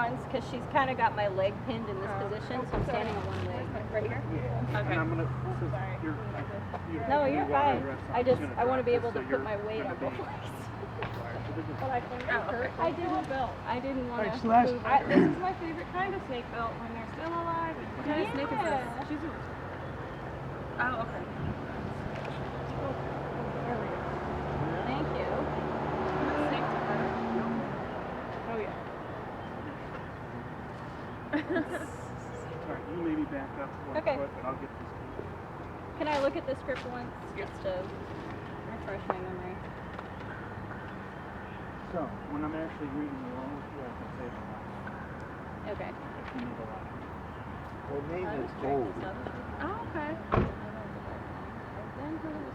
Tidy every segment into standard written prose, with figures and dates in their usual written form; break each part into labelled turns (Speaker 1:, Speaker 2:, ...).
Speaker 1: once because she's kind of got my leg pinned in this position, so I'm standing on one leg.
Speaker 2: Right here?
Speaker 3: Yeah.
Speaker 2: Okay.
Speaker 3: And I'm gonna.
Speaker 1: No, you're fine. I want to be able to put my weight on both legs.
Speaker 2: But I think
Speaker 1: I didn't want to.
Speaker 4: Celeste.
Speaker 2: this is my favorite kind of snake belt when they're still alive.
Speaker 5: What kind of snake is this?
Speaker 2: She's
Speaker 5: Oh, okay.
Speaker 1: Thank you.
Speaker 5: Snake to her.
Speaker 2: Oh yeah.
Speaker 3: Alright, you maybe back up one
Speaker 1: Okay.
Speaker 3: foot, but I'll get this.
Speaker 1: Can I look at the script once just to refresh my memory?
Speaker 3: So, when I'm actually reading along with you, I can say the line.
Speaker 1: Okay.
Speaker 3: If you know the line.
Speaker 6: Her name is Gold.
Speaker 5: Oh, okay.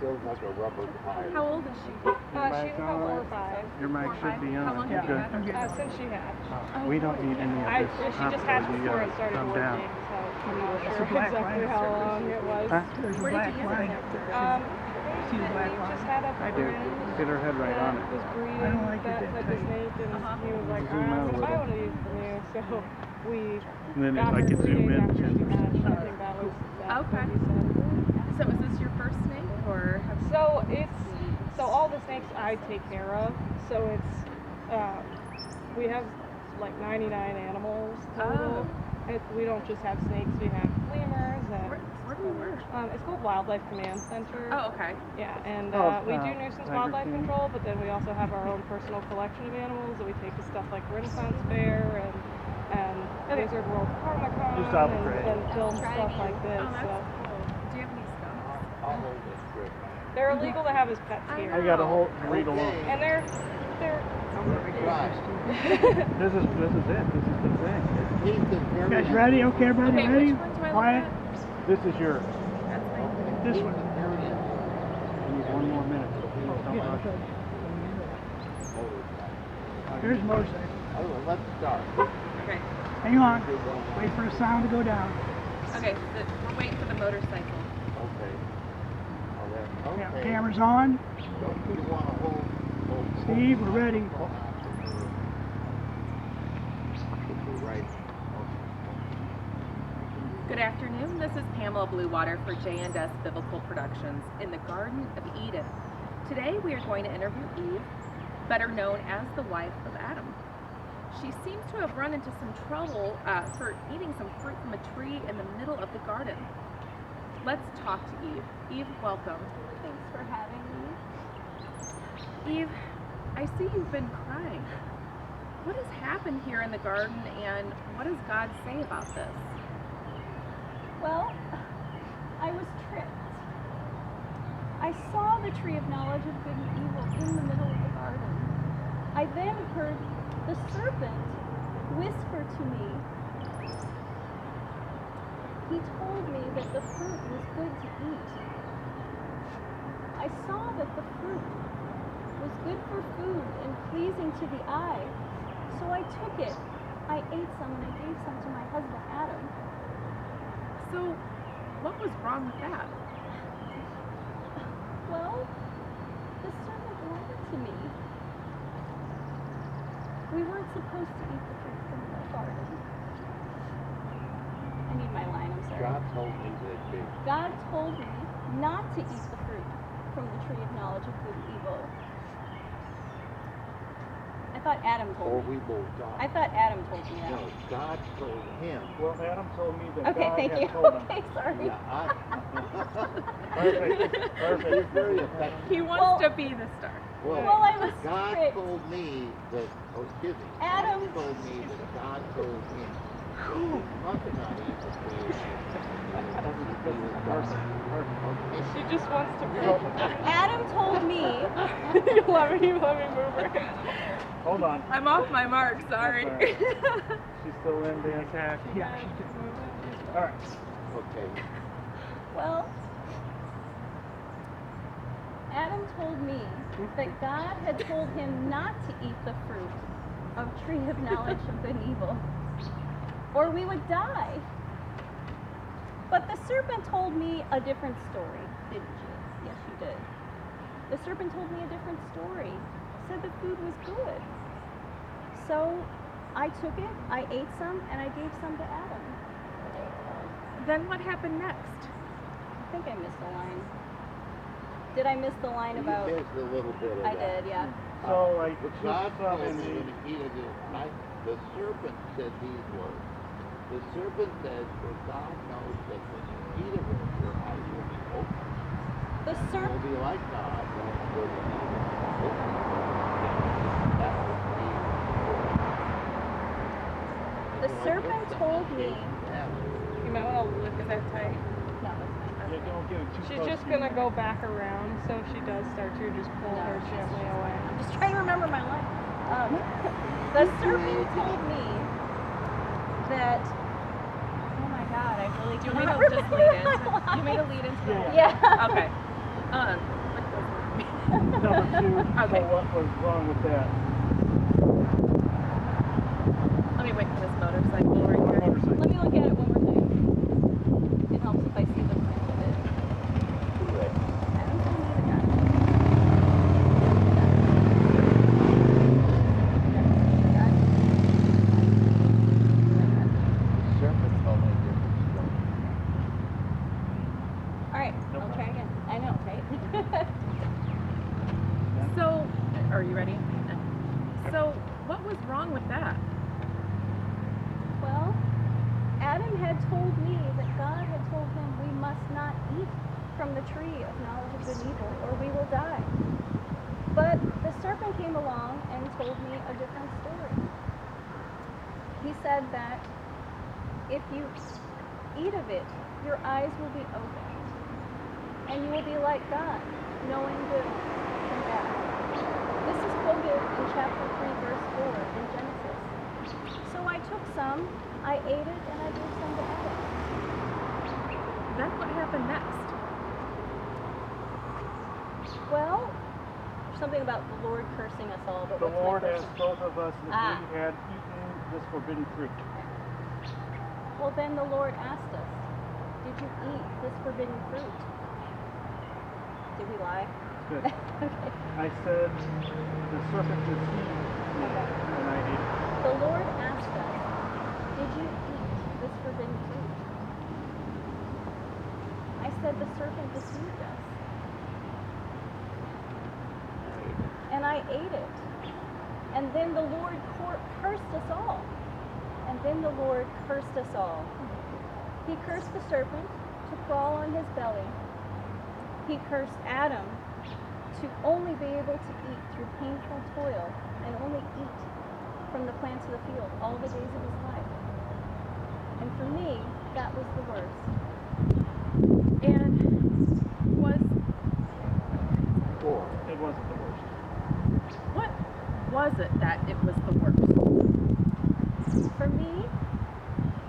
Speaker 6: Feels like a rubber tire.
Speaker 5: How old is she?
Speaker 2: She was about 4 or 5.
Speaker 3: Your mic should be on.
Speaker 5: How long
Speaker 3: You're
Speaker 5: have you
Speaker 3: good.
Speaker 5: had her?
Speaker 2: Since she had.
Speaker 3: We don't need any of this.
Speaker 2: She just had
Speaker 3: You
Speaker 2: before
Speaker 3: gotta
Speaker 2: it started
Speaker 3: come
Speaker 2: working,
Speaker 3: down.
Speaker 2: so I'm not
Speaker 4: That's
Speaker 2: sure
Speaker 4: a black
Speaker 2: exactly
Speaker 4: line.
Speaker 2: how long it was.
Speaker 3: Huh?
Speaker 4: There's a
Speaker 5: Where did
Speaker 4: black
Speaker 5: you get
Speaker 4: line.
Speaker 5: it?
Speaker 4: See the black
Speaker 2: He
Speaker 4: line?
Speaker 2: just had a
Speaker 3: I do.
Speaker 2: friend
Speaker 3: Get her head right on
Speaker 2: that
Speaker 3: it.
Speaker 2: was breeding
Speaker 4: I don't like it
Speaker 2: that
Speaker 4: that
Speaker 2: type of
Speaker 4: tight.
Speaker 2: snake, and he was like,
Speaker 3: Zoom
Speaker 2: I'm
Speaker 3: out a
Speaker 2: gonna buy
Speaker 3: little.
Speaker 2: one of these from you. So we
Speaker 3: And then
Speaker 2: got
Speaker 3: I
Speaker 2: her
Speaker 3: could
Speaker 2: 3
Speaker 3: zoom
Speaker 2: days
Speaker 3: in.
Speaker 2: after she hatched. I think that was
Speaker 5: Okay.
Speaker 2: what he said.
Speaker 5: So is this your first snake, or have
Speaker 2: So all the snakes I take care of. So it's we have like 99 animals total. We don't just have snakes. We have lemurs and
Speaker 5: where do you work?
Speaker 2: it's called Wildlife Command Center.
Speaker 5: Oh, okay.
Speaker 2: Yeah, and
Speaker 3: Oh,
Speaker 2: we do nuisance
Speaker 3: Tiger
Speaker 2: wildlife
Speaker 3: King.
Speaker 2: control, but then we also have our own personal collection of animals that we take to stuff like Renaissance Fair and Wizard World Comic-Con
Speaker 3: Just off the grade.
Speaker 2: and film
Speaker 1: Try
Speaker 2: stuff
Speaker 1: me.
Speaker 2: like this.
Speaker 5: Oh, that's
Speaker 2: So
Speaker 5: cool. Do you have any skunks?
Speaker 6: I'll hold this grip.
Speaker 2: they're illegal to have as pets here.
Speaker 3: I got a whole read along.
Speaker 6: Okay.
Speaker 2: And they're
Speaker 6: Right.
Speaker 3: This is it. This is the thing.
Speaker 6: He's the
Speaker 4: You
Speaker 6: very
Speaker 4: guys ready? Okay, everybody
Speaker 5: Okay,
Speaker 4: ready?
Speaker 5: which one do I look
Speaker 4: Quiet.
Speaker 5: at?
Speaker 3: This is yours.
Speaker 5: That's fine.
Speaker 4: This one.
Speaker 3: We need one more minute. So please don't
Speaker 4: Yeah,
Speaker 3: rush.
Speaker 4: okay. Here's motorcycle.
Speaker 6: Oh, let's start.
Speaker 5: Okay.
Speaker 4: Hang on. Wait for the sound to go down.
Speaker 5: Okay, so we're waiting for the motorcycle.
Speaker 6: Okay. Oh,
Speaker 4: Yeah,
Speaker 6: okay.
Speaker 4: camera's on.
Speaker 6: Don't you want to hold
Speaker 4: Steve, we're ready.
Speaker 6: Right.
Speaker 5: Good afternoon. This is Pamela Bluewater for J&S Biblical Productions in the Garden of Eden. Today we are going to interview Eve, better known as the wife of Adam. She seems to have run into some trouble for eating some fruit from a tree in the middle of the garden. Let's talk to Eve. Eve, welcome.
Speaker 1: Thanks for having me.
Speaker 5: Eve, I see you've been crying. What has happened here in the garden, and what does God say about this?
Speaker 1: Well, I was tricked. I saw the tree of knowledge of good and evil in the middle of the garden. I then heard the serpent whisper to me. He told me that the fruit was good to eat. I saw that the fruit was good for food and pleasing to the eye. So I took it. I ate some and I gave some to my husband Adam.
Speaker 5: So, what was wrong with that?
Speaker 1: Well, the serpent lied to me. We weren't supposed to eat the fruit from the garden. I need my line, I'm sorry.
Speaker 6: God told me that
Speaker 1: God told me not to eat the fruit from the tree of knowledge of good and evil. I thought Adam
Speaker 6: or
Speaker 1: told me.
Speaker 6: we will die.
Speaker 1: I thought Adam told me that.
Speaker 6: No, God told him.
Speaker 3: Well, Adam told me that
Speaker 1: Okay,
Speaker 3: God
Speaker 1: thank
Speaker 3: had
Speaker 1: you.
Speaker 3: told him.
Speaker 1: Okay, sorry.
Speaker 6: Yeah,
Speaker 3: Perfect.
Speaker 6: You're
Speaker 3: Perfect.
Speaker 6: very effective.
Speaker 5: He wants to be the star.
Speaker 1: Well, I was
Speaker 6: God
Speaker 1: tricked.
Speaker 6: told me that, oh, excuse me.
Speaker 1: Adam-
Speaker 6: God told me that God told him. You must not eat the fruit.
Speaker 2: she just wants to.
Speaker 1: Adam told me.
Speaker 2: you let me move her.
Speaker 3: Hold on.
Speaker 5: I'm off my mark, sorry.
Speaker 3: That's She's still in the attack.
Speaker 4: Yeah, she's good.
Speaker 3: All right.
Speaker 6: Okay.
Speaker 1: Well, Adam told me that God had told him not to eat the fruit of tree of knowledge of good and evil, or we would die. But the serpent told me a different story, didn't you? Yes, you did. The serpent told me a different story. Said the food was good. So I took it, I ate some, and I gave some to Adam.
Speaker 5: Then what happened next?
Speaker 1: I think I missed a line. Did I miss the line about?
Speaker 6: You missed a little bit of
Speaker 1: I
Speaker 6: that.
Speaker 1: did, yeah.
Speaker 3: So like,
Speaker 6: But
Speaker 3: took
Speaker 6: God
Speaker 3: some
Speaker 6: told
Speaker 3: and
Speaker 6: me
Speaker 3: they,
Speaker 6: when he eat of it, the serpent said these words. The serpent said, for God knows that when you eat of it, your eyes will be open.
Speaker 1: The
Speaker 6: You will
Speaker 1: serpent.
Speaker 6: be like God, knowing good and evil. That was
Speaker 1: The serpent told me.
Speaker 2: You might want to lift that tight.
Speaker 1: No, that's fine.
Speaker 3: yeah, don't get it too
Speaker 2: She's
Speaker 3: close
Speaker 2: just
Speaker 3: to
Speaker 2: gonna
Speaker 3: you.
Speaker 2: go back around, so if she does start to, just pull
Speaker 1: No,
Speaker 2: her
Speaker 1: she's
Speaker 2: gently away.
Speaker 1: I'm just trying to remember my line. The serpent told me that. Oh my God, I really
Speaker 5: Do you want me
Speaker 1: cannot
Speaker 5: to just lead
Speaker 1: remember
Speaker 5: into?
Speaker 1: my
Speaker 5: Do you want me to
Speaker 1: line.
Speaker 5: lead into the?
Speaker 1: Yeah.
Speaker 5: Okay.
Speaker 3: Number two,
Speaker 5: Okay.
Speaker 3: so what was wrong with that?
Speaker 5: Let me wait for this motorcycle right
Speaker 3: What
Speaker 5: here.
Speaker 3: motorcycle?
Speaker 1: Let me look at it one more time. It helps if I see the print of it. I don't think I either got it.
Speaker 6: Serpent told me different story.
Speaker 1: All right, I'll try again. I know, right?
Speaker 5: So, are you ready? So, what was wrong with that?
Speaker 1: Well, Adam had told me that God had told him we must not eat from the tree of knowledge of good and evil or we will die. But the serpent came along and told me a different story. He said that if you eat of it, your eyes will be opened and you will be like God, knowing good and bad. This is quoted in chapter 3, verse 4 in Genesis. So I took some, I ate it, and I gave some to Adam.
Speaker 5: Then what happened next?
Speaker 1: Well, something about the Lord cursing us all, but
Speaker 3: The
Speaker 1: what's
Speaker 3: Lord
Speaker 1: my
Speaker 3: asked
Speaker 1: question?
Speaker 3: both of us if
Speaker 1: Ah.
Speaker 3: we had eaten this forbidden fruit.
Speaker 1: Well, then the Lord asked us, did you eat this forbidden fruit? Did we lie?
Speaker 3: Good.
Speaker 1: Okay.
Speaker 3: I said, the serpent deceived me, and I ate it.
Speaker 1: The Lord asked us, did you eat this forbidden fruit? I said the serpent deceived us. And I ate it. And then the Lord cursed us all. And then the Lord cursed us all. He cursed the serpent to crawl on his belly. He cursed Adam to only be able to eat through painful toil and only eat from the plants of the field all the days of his life. And for me, that was the worst.
Speaker 5: And was
Speaker 3: It wasn't the worst.
Speaker 5: what was it that it was the worst?
Speaker 1: For me,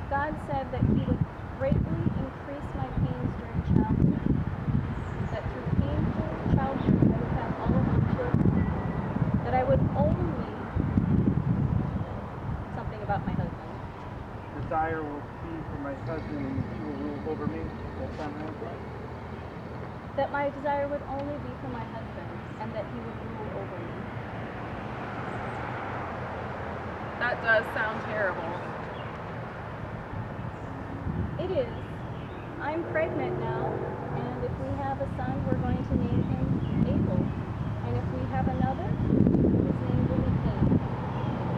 Speaker 1: God said that he would greatly increase my pains during childbirth. That through painful childbirth, I would have all of my children. That I would only, something about my husband.
Speaker 3: Desire will be for my husband, and he will rule over me. That sound right?
Speaker 1: That my desire would only be for my husband, and that he would rule over me.
Speaker 5: That does sound terrible.
Speaker 1: It is. I'm pregnant now, and if we have a son, we're going to name him Abel. And if we have another, his name will be Cain.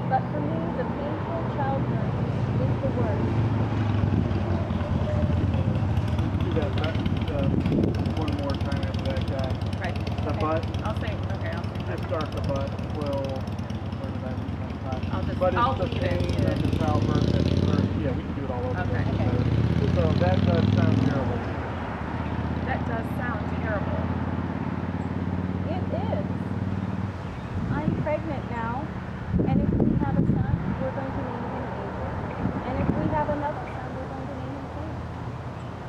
Speaker 1: But for me, the painful childbirth is the worst.
Speaker 3: Do that one more time after that guy.
Speaker 5: Right.
Speaker 3: The butt.
Speaker 5: I'll say. Okay. I'll say.
Speaker 3: I start the butt. Where did I lose my spot? But
Speaker 5: I'll
Speaker 3: it's the
Speaker 5: leave it
Speaker 3: pain
Speaker 5: to-
Speaker 3: of the childbirth. Yeah, we can do it all over
Speaker 5: Okay.
Speaker 3: again. So that does sound terrible.
Speaker 5: That does sound terrible.
Speaker 1: It is. I'm pregnant now, and if we have a son, we're going to name him Abel. And if we have another son, we're going to name him Cain.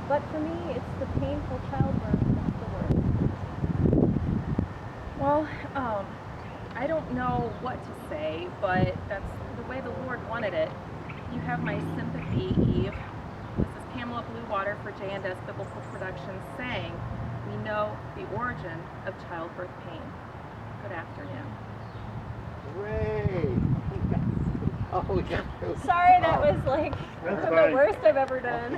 Speaker 1: But for me, it's the painful childbirth that's the worst.
Speaker 5: Well, I don't know what to say, but that's the way the Lord wanted it. You have my sympathy, Eve. This is Pamela Bluewater for J&S Biblical Productions saying, we know the origin of childbirth pain. Good afternoon.
Speaker 6: Hooray! Oh, yeah.
Speaker 1: Sorry, that was like
Speaker 3: That's
Speaker 1: the
Speaker 3: fine.
Speaker 1: worst I've ever done.